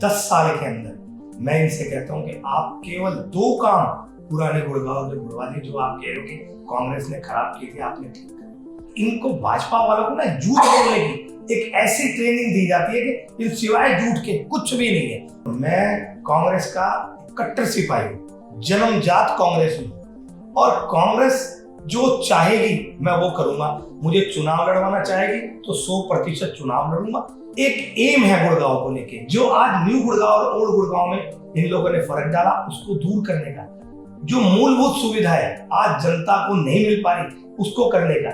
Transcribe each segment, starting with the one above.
10 साल के अंदर मैं इनसे कहता हूं कि आप केवल 2 काम पुराने गुड़गांव के गुड़वादी जो आप कह रहे हो कि कांग्रेस ने खराब की थी आपने ठीक कर। इनको भाजपा वालों को ना झूठ बोलने की एक ऐसी ट्रेनिंग दी जाती है कि इन सिवाय झूठ के कुछ भी नहीं है। मैं कांग्रेस का कट्टर सिपाही हूँ, जन्मजात कांग्रेस हूँ और कांग्रेस जो चाहेगी मैं वो करूंगा। मुझे चुनाव लड़वाना चाहेगी तो 100% चुनाव लड़ूंगा। एक एम है गुड़गांव को लेके, जो आज न्यू गुड़गांव और ओल्ड गुड़गांव में इन लोगों ने फर्क डाला उसको दूर करने का, जो मूलभूत सुविधा है आज जनता को नहीं मिल पा रही उसको करने का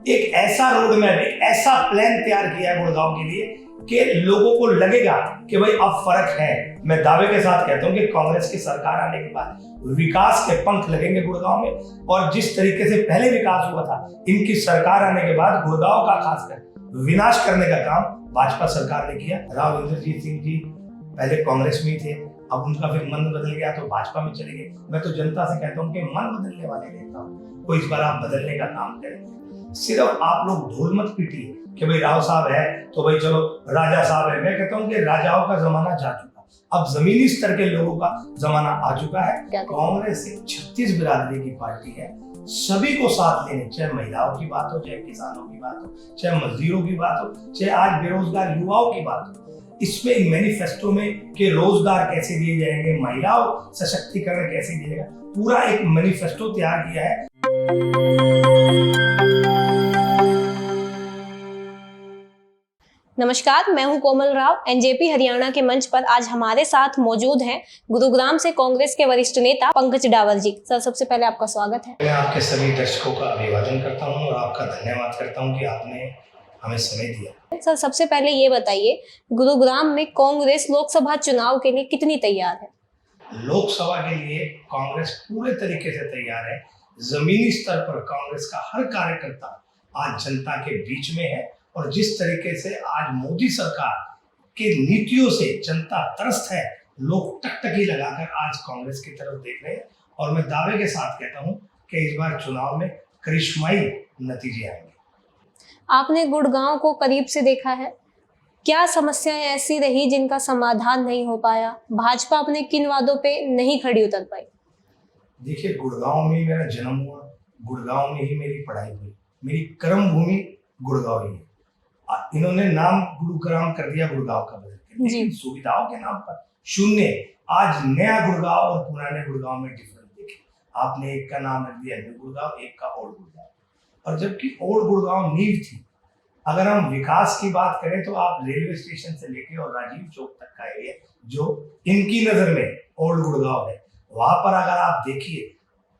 एक ऐसा रोड मैप, एक ऐसा प्लान तैयार किया है गुड़गांव के लिए कि लोगों को लगेगा कि भाई अब फर्क है। मैं दावे के साथ कहता हूं कि कांग्रेस की सरकार आने के बाद विकास के पंख लगेंगे गुड़गांव में, और जिस तरीके से पहले विकास हुआ था इनकी सरकार आने के बाद गुड़गांव का खासकर विनाश करने का काम भाजपा सरकार ने किया। राव इंद्रजीत सिंह जी पहले कांग्रेस में थे, अब उनका फिर मन बदल गया तो भाजपा में चले गए। मैं तो जनता से कहता हूँ कि मन बदलने वाले नेता हूँ, कोई इस बार आप बदलने का काम करें। सिर्फ आप लोग ढोल मत पीटिए कि भाई राव साहब है तो भाई चलो राजा साहब है। मैं कहता हूँ कि राजाओं का जमाना जा चुका, अब जमीनी स्तर के लोगों का जमाना आ चुका है। कांग्रेस एक 36 बिरादरी की पार्टी है, सभी को साथ लेने, चाहे महिलाओं की बात हो, चाहे किसानों की बात हो, चाहे मजदूरों की बात हो, चाहे आज बेरोजगार युवाओं की बात हो। इसमें मैनिफेस्टो में कि रोजगार कैसे दिए जाएंगे, महिलाओं सशक्तिकरण कैसे दिएगा, पूरा एक मैनिफेस्टो तैयार किया है। नमस्कार, मैं हूं कोमल राव। एनजेपी हरियाणा के मंच पर आज हमारे साथ मौजूद हैं गुरुग्राम से कांग्रेस के वरिष्ठ नेता पंकज डावर जी। सर, सबसे पहले आपका स्वागत है। मैं आपके सभी दर्शकों का अभिवादन करता हूं और आपका धन्यवाद करता हूं कि आपने हमें समय दिया। सर, सबसे पहले ये बताइए, गुरुग्राम में कांग्रेस लोकसभा चुनाव के लिए कितनी तैयार है? लोकसभा के लिए कांग्रेस पूरे तरीके से तैयार है। जमीनी स्तर पर कांग्रेस का हर कार्यकर्ता आज जनता के बीच में है और जिस तरीके से आज मोदी सरकार की नीतियों से जनता त्रस्त है, लोग टकटकी लगाकर आज कांग्रेस की तरफ देख रहे हैं और मैं दावे के साथ कहता हूं कि इस बार चुनाव में करिश्माई नतीजे आएंगे। आपने गुड़गांव को करीब से देखा है, क्या समस्याएं ऐसी रही जिनका समाधान नहीं हो पाया? भाजपा अपने किन वादों पे नहीं खड़ी उतर पाई? देखिए, गुड़गांव में मेरा जन्म हुआ, गुड़गांव में ही मेरी पढ़ाई हुई, मेरी कर्म भूमि गुड़गांव ही है। इन्होंने नाम गुरुग्राम कर दिया गुड़गांव का बदल के, लेकिन सुविधाओं के नाम पर शून्य। आज नया गुड़गांव और पुराने गुड़गांव में डिफरेंस देखिए, आपने एक का नाम रख दिया न्यू गुड़गांव, एक का ओल्ड गुड़गांव, और जबकि ओल्ड गुड़गांव नींव थी। अगर हम विकास की बात करें तो आप रेलवे स्टेशन से लेके और राजीव चौक तक का एरिया जो इनकी नजर में ओल्ड गुड़गांव है, वहां पर अगर आप देखिए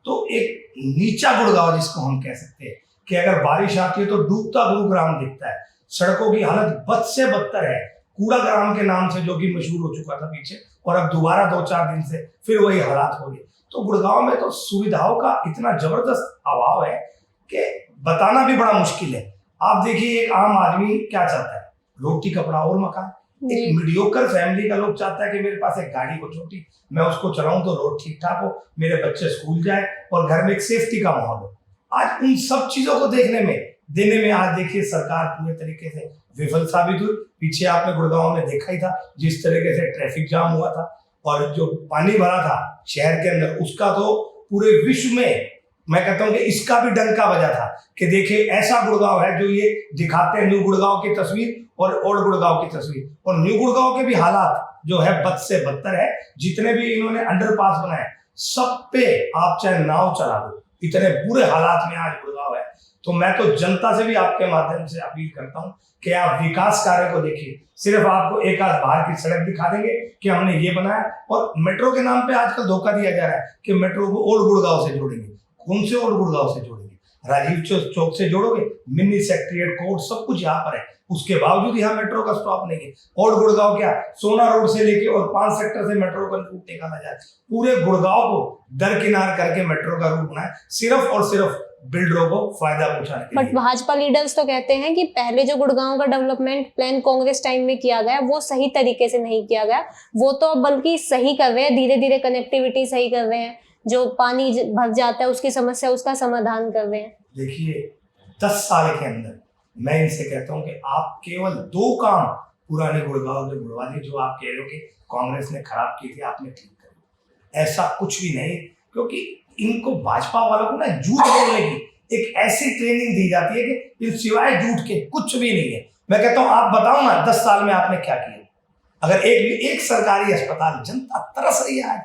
तो एक नीचा गुड़गांव जिसको हम कह सकते हैं कि अगर बारिश आती है तो डूबता गुरुग्राम दिखता है। सड़कों की हालत बद से बदतर है, कूड़ा ग्राम के नाम से जो कि मशहूर हो चुका था पीछे, और अब दोबारा 2-4 दिन से फिर वही हालात हो गए। तो गुड़गांव में तो सुविधाओं का इतना जबरदस्त अभाव है कि बताना भी बड़ा मुश्किल है। आप देखिए, एक आम आदमी क्या चाहता है? रोटी, कपड़ा और मकान। एक मीडियोकर फैमिली का लोग चाहता है कि मेरे पास एक गाड़ी हो छोटी, मैं उसको चलाऊं तो रोड ठीक ठाक हो, मेरे बच्चे स्कूल जाए और घर में एक सेफ्टी का माहौल हो। आज उन सब चीजों को देने में आज देखिए सरकार पूरे तरीके से विफल साबित हुई। पीछे आपने गुड़गांव में देखा ही था जिस तरीके से ट्रैफिक जाम हुआ था और जो पानी भरा था शहर के अंदर, उसका तो पूरे विश्व में मैं कहता हूं कि इसका भी डंका बजा था कि देखिए ऐसा गुड़गांव है जो ये दिखाते हैं न्यू गुड़गांव की तस्वीर और ओल्ड गुड़गांव की तस्वीर, और न्यू गुड़गांव के भी हालात जो है बद से बदतर है। जितने भी इन्होंने अंडरपास बनाए सब पे आप चाहे नाव चला दो, इतने बुरे हालात में आज गुड़गांव है। तो मैं तो जनता से भी आपके माध्यम से अपील करता हूं कि आप विकास कार्य को देखिए। सिर्फ आपको एक आध बाहर की सड़क दिखा देंगे कि हमने ये बनाया, और मेट्रो के नाम पे आजकल धोखा दिया जा रहा है कि मेट्रो को ओल्ड गुड़गांव से जोड़ेंगे। कौन से ओल्ड गुड़गांव से जोड़ेंगे? राजीव चौक से जोड़ोगे, मिनी सेक्रेटरिएट कोर्ट सब कुछ यहाँ पर है, उसके बावजूद यहाँ मेट्रो का स्टॉप नहीं है। ओल्ड गुड़गांव क्या, सोना रोड से लेके और 5 सेक्टर से मेट्रो का रूट निकाला जाए, पूरे गुड़गांव को दरकिनार करके मेट्रो का रूट बनाए, सिर्फ और सिर्फ बिल्डरों को फायदा पहुंचाने के लिए। बट भाजपा लीडर्स तो कहते हैं कि पहले जो गुड़गांव का डेवलपमेंट प्लान कांग्रेस टाइम में किया गया वो सही तरीके से नहीं किया गया, वो तो बल्कि सही कर रहे हैं, धीरे धीरे कनेक्टिविटी सही कर रहे हैं, जो पानी भर जाता है उसकी समस्या उसका समाधान कर रहे हैं। देखिए, 10 साल के अंदर मैं इनसे कहता हूं कि आप केवल 2 काम पुराने गुड़गांव के गुड़वा दिए। जो आप कह रहे हो कि कांग्रेस ने खराब की थी, आपने ठीक करी, ऐसा कुछ भी नहीं। क्योंकि इनको भाजपा वालों को ना झूठ बोलने की एक ऐसी ट्रेनिंग दी जाती है कि इन सिवाय झूठ के कुछ भी नहीं है। मैं कहता हूं आप बताओ ना 10 साल में आपने क्या किया। अगर एक सरकारी अस्पताल, जनता तरस रही है,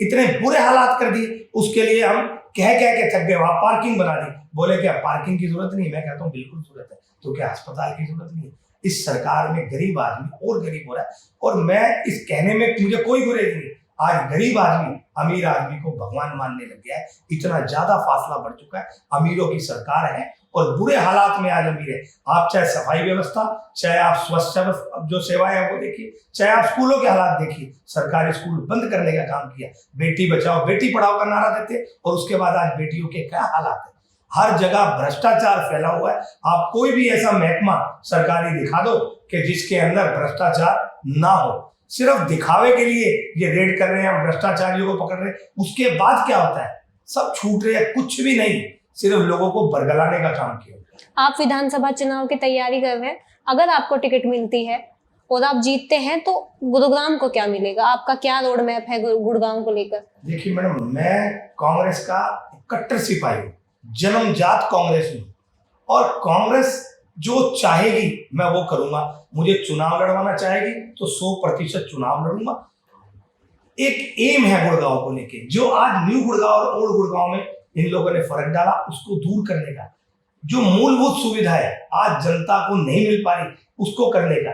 इतने बुरे हालात कर दिए, उसके लिए हम कह के थक गए, वहां पार्किंग बना दी। बोले क्या पार्किंग की जरूरत नहीं? मैं कहता हूँ बिल्कुल जरूरत है। तो क्या अस्पताल की जरूरत नहीं है? इस सरकार में गरीब आदमी और गरीब हो रहा है। और मैं इस कहने में मुझे कोई गुरेज नहीं, आज गरीब आदमी अमीर आदमी को भगवान मानने लग गया है। इतना ज्यादा फासला बढ़ चुका है। अमीरों की सरकार है और बुरे हालात में आज अमीर है। आप चाहे सफाई व्यवस्था, चाहे आप स्वास्थ्य जो सेवाएं हैं वो देखिए, चाहे आप स्कूलों के हालात देखिए। सरकारी स्कूल बंद करने का काम किया, बेटी बचाओ बेटी पढ़ाओ का नारा देते, और उसके बाद आज बेटियों के क्या हालात है। हर जगह भ्रष्टाचार फैला हुआ है। आप कोई भी ऐसा महकमा सरकारी दिखा दो कि जिसके अंदर भ्रष्टाचार ना हो। सिर्फ दिखावे के लिए ये रेड कर रहे हैं, भ्रष्टाचारियों को पकड़ रहे हैं, उसके बाद क्या होता है? सब छूट रहे हैं, कुछ भी नहीं, सिर्फ लोगों को बरगलाने का काम किया। आप विधानसभा चुनाव की तैयारी कर रहे हैं, अगर आपको टिकट मिलती है और आप जीतते हैं तो गुरुग्राम को क्या मिलेगा? आपका क्या रोड मैप है गुड़गांव को लेकर? देखिए मैडम, मैं कांग्रेस का कट्टर सिपाही हूँ, जन्मजात कांग्रेस हूँ, और कांग्रेस जो चाहेगी मैं वो करूंगा। मुझे चुनाव लड़वाना चाहेगी तो 100% चुनाव लड़ूंगा। एक एम है गुड़गांव को लेके, जो आज न्यू गुड़गांव और ओल्ड गुड़गांव में इन लोगों ने फर्क डाला, उसको दूर करने का। जो मूलभूत सुविधा है आज जनता को नहीं मिल पा रही, उसको करने का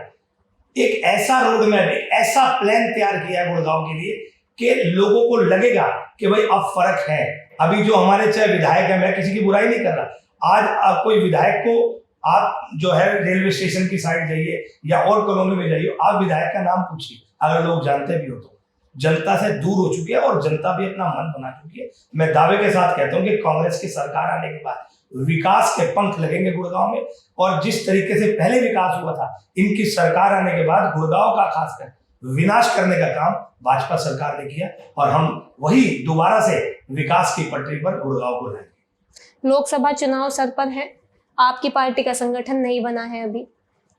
एक ऐसा रोड मैप, एक ऐसा प्लान तैयार किया है गुड़गांव के लिए कि लोगों को लगेगा कि भाई अब फर्क है। अभी जो हमारे चाहे विधायक है, मैं किसी की बुराई नहीं कर रहा, आज कोई विधायक को आप जो है रेलवे स्टेशन की साइड जाइए या और कॉलोनी में जाइए, आप विधायक का नाम पूछिए, अगर लोग जानते भी हो तो। जनता से दूर हो चुके हैं और जनता भी अपना मन बना चुकी है। मैं दावे के साथ कहता हूं कि कांग्रेस की सरकार आने के बाद विकास के पंख लगेंगे गुड़गांव में, और जिस तरीके से पहले विकास हुआ था, इनकी सरकार आने के बाद गुड़गांव का खासकर विनाश करने का काम भाजपा सरकार ने किया, और हम वही दोबारा से विकास की पटरी पर गुड़गांव को लाएंगे। लोकसभा चुनाव सर पर है, आपकी पार्टी का संगठन नहीं बना है अभी,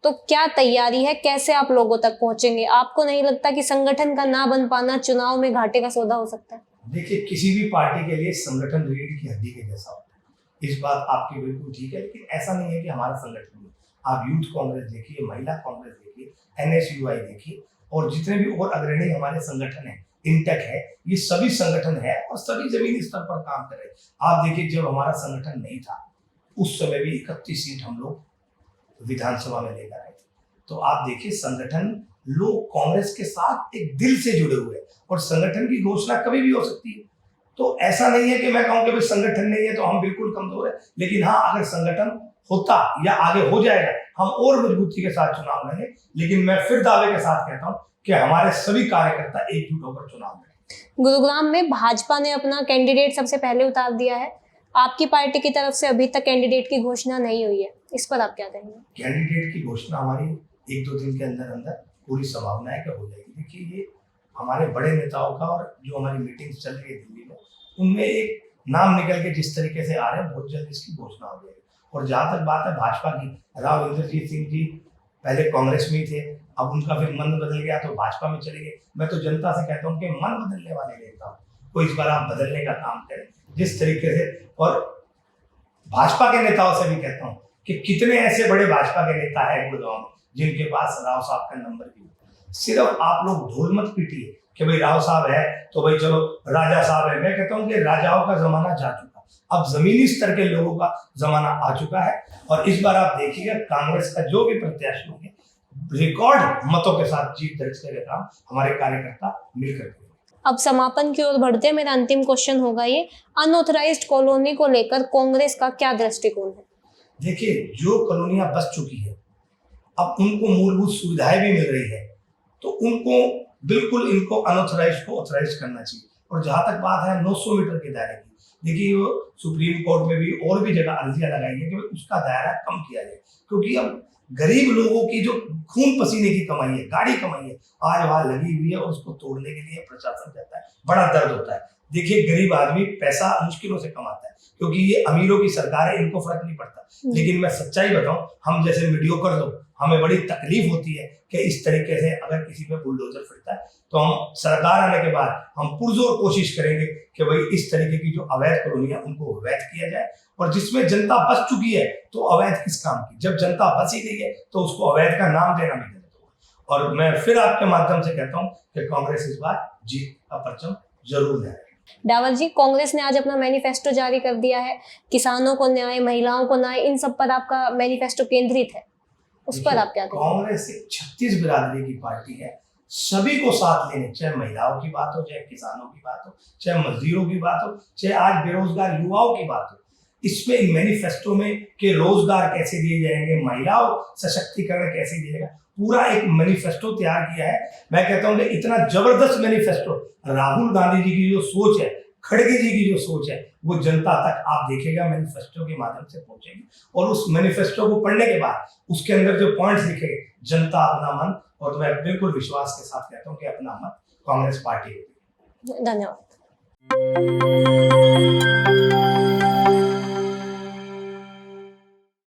तो क्या तैयारी है? कैसे आप लोगों तक पहुंचेंगे? आपको नहीं लगता कि संगठन का ना बन पाना चुनाव में घाटे का सौदा हो सकता है? देखिए, किसी भी पार्टी के लिए संगठन रीढ़ की हड्डी के जैसा होता है, इस बात आपकी बिल्कुल ठीक है। लेकिन ऐसा नहीं है कि हमारा संगठन नहीं। आप यूथ कांग्रेस देखिए, महिला कांग्रेस देखिए, NSUI देखिए, और जितने भी और अग्रणी हमारे संगठन है, इंटेक है, ये सभी संगठन है और सभी जमीनी स्तर पर काम कर रहे हैं। आप देखिए, जब हमारा संगठन नहीं था उस समय भी 31 सीट हम लोग विधानसभा में लेकर आए थे। तो आप देखिए, संगठन लोग कांग्रेस के साथ एक दिल से जुड़े हुए हैं, और संगठन की घोषणा कभी भी हो सकती है। तो ऐसा नहीं है कि मैं कहूं कि भाई संगठन नहीं है तो हम बिल्कुल कमजोर है। लेकिन हाँ, अगर संगठन होता या आगे हो जाएगा, हम और मजबूती के साथ चुनाव लड़ेंगे। लेकिन मैं फिर दावे के साथ कहता हूं कि हमारे सभी कार्यकर्ता एकजुट होकर चुनाव लड़ेंगे। गुरुग्राम में भाजपा ने अपना कैंडिडेट सबसे पहले उतार दिया है, आपकी पार्टी की तरफ से अभी तक कैंडिडेट की घोषणा नहीं हुई है, इस पर आप क्या कहेंगे? कैंडिडेट की घोषणा हमारी 1-2 दिन के अंदर अंदर पूरी संभावना है कि हो जाएगी। देखिए, ये हमारे बड़े नेताओं का, और जो हमारी मीटिंग्स चल रही है दिल्ली में, उनमें एक नाम निकल के जिस तरीके से आ रहे हैं, बहुत जल्द इसकी घोषणा हो जाएगी। और जहाँ तक बात है भाजपा की, राव इंद्रजीत सिंह जी पहले कांग्रेस में ही थे, अब उनका फिर मन बदल गया तो भाजपा में चले गए। मैं तो जनता से कहता हूँ कि मन बदलने वाले नेता को इस बार आप बदलने का काम करें जिस तरीके से। और भाजपा के नेताओं से भी कहता हूँ कि कितने ऐसे बड़े भाजपा के नेता हैं गुड़गांव में जिनके पास राव साहब का नंबर भी हो। सिर्फ आप लोग ढोल मत पीटिए कि भाई राव साहब है तो भाई चलो राजा साहब है। मैं कहता हूँ कि राजाओं का जमाना जा चुका, अब जमीनी स्तर के लोगों का जमाना आ चुका है। और इस बार आप देखिएगा, कांग्रेस का जो भी प्रत्याशी होंगे, रिकॉर्ड मतों के साथ जीत दर्ज करेगा हमारे कार्यकर्ता मिलकर के। अब समापन की ओर बढ़ते हैं, मेरा अंतिम क्वेश्चन होगा ये, अनऑथराइज्ड कॉलोनी को लेकर कांग्रेस का क्या दृष्टिकोण है? देखिए, जो कॉलोनियां बच चुकी है, अब उनको मूलभूत सुविधाएं भी मिल रही है, तो उनको बिल्कुल इनको अनऑथराइज्ड को ऑथराइज करना चाहिए। और जहां तक बात है 900 मीटर के दायरे की, देखिए वो सुप्रीम कोर्ट में भी और भी जगह अर्जियां लगाई है कि उसका दायरा कम किया जाए, क्योंकि अब गरीब लोगों की जो खून पसीने की कमाई है, गाड़ी कमाई है, आज वहां लगी हुई है, और उसको तोड़ने के लिए प्रशासन जाता है, बड़ा दर्द होता है। देखिए, गरीब आदमी पैसा मुश्किलों से कमाता है, क्योंकि ये अमीरों की सरकार है, इनको फर्क नहीं पड़ता। लेकिन मैं सच्चाई बताऊं, हम जैसे मीडियोकर लोग, हमें बड़ी तकलीफ होती है कि इस तरीके से अगर किसी पे बुलडोजर फिरता है, तो हम सरकार आने के बाद हम पुरजोर कोशिश करेंगे कि भाई इस तरीके की जो अवैध कॉलोनी है उनको अवैध किया जाए, और जिसमें जनता बस चुकी है तो अवैध किस काम की, जब जनता बस ही गई है तो उसको अवैध का नाम देना भी गलत होगा। और मैं फिर आपके माध्यम से कहता हूँ कि कांग्रेस इस बार जीत का परचम जरूर है। डावर जी, कांग्रेस ने आज अपना मैनिफेस्टो जारी कर दिया है, किसानों को न्याय, महिलाओं को न्याय, इन सब पर आपका मैनिफेस्टो केंद्रित है, उस पर आप क्या कहेंगे? कांग्रेस एक 36 बिरादरी की पार्टी है, सभी को साथ लेने, चाहे महिलाओं की बात हो, चाहे किसानों की बात हो, चाहे मजदूरों की बात हो, चाहे आज बेरोजगार युवाओं की बात हो। इसमें मैनिफेस्टो में कि रोजगार कैसे दिए जाएंगे, महिलाओं सशक्तिकरण कैसे दिएगा, पूरा एक मैनिफेस्टो तैयार किया है। मैं कहता हूँ कि इतना जबरदस्त मैनिफेस्टो, राहुल गांधी जी की जो सोच है, खड़गे जी की जो सोच है, वो जनता तक आप देखेगा मैनिफेस्टो के माध्यम से पहुंचेगी, और उस मैनिफेस्टो को पढ़ने के बाद उसके अंदर जो पॉइंट्स लिखे, जनता अपना मन, और मैं बिल्कुल विश्वास के साथ कहता हूँ कि अपना मत कांग्रेस पार्टी होगी। धन्यवाद।